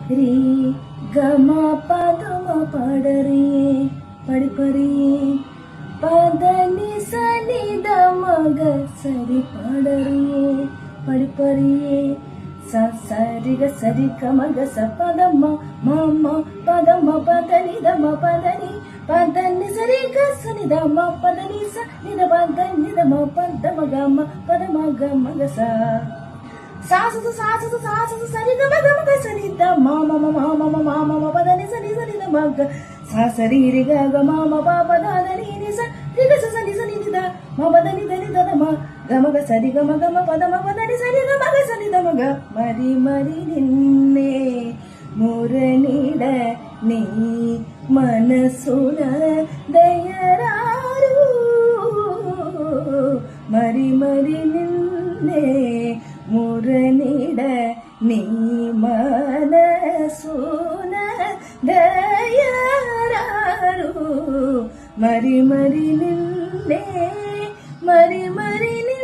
ರಿ ಗಮ ಪದಮ ಪಡರಿಯೇ ಪಡಿಪರಿಯೇ ಪದನಿ ಸನಿದ ಮಗ ಸರಿ ಪಡರಿಯೇ ಪಡಿಪರಿಯೇ ಸರಿಗ ಸರಿ ಕಮಗ ಸ ಪದಮ್ಮ ಮಮ್ಮ ಪದಮ್ಮ ಪದನಿ ದಮ ಪದನಿ ಪದನಿ ಸರಿ ಗ ಸನಿದ ಮ ಪದನಿ ಸ ನಿದ ಪದನಿ ದಮ ಪದಮ ಗಮ ಪದಮ ಗಮ ಗ ಸ ಸಾಸು ಸಾಸು ಸಾಸು ಸರಿ ಗಮ ಗಮ ಗ ಸರಿ ದ ಮ ಮ ಮ ಮ ಮ ಮ ಮ ಪದನಿ ಸರಿ ಸರಿ ದ ಮ ಗ ಸ ಸರಿ ರಿ ಗ ಗ ಮ ಮ ಪ ಪದ ನಿ ನಿ ಸ ರಿ ಗ ಸ ಸನಿ ಸನಿ ದ ಮ ಪದನಿ ಧನಿ ದ ಮ ಗಮ ಗ ಸರಿ ಗಮ ಗಮ ಪದ ಮ ಪದನಿ ಸರಿ ಗ ಮ ಗ ಸನಿ ದ ಮ ಗ ಮರಿ ಮರಿ ನಿನ್ನೆ ಮುರನಿಡ ನೀ ಮನಸುನ ದಯರಾರು ಮರಿ ಮರಿ ನಿನ್ನೆ ಮುರನಿಡ ನೀ ಮನಸುನ ದಯರಾರು ಮರಿ ಮರಿ ನಿನ್ನೆ ಮರಿ ಮರಿ ನಿನ್ನೆ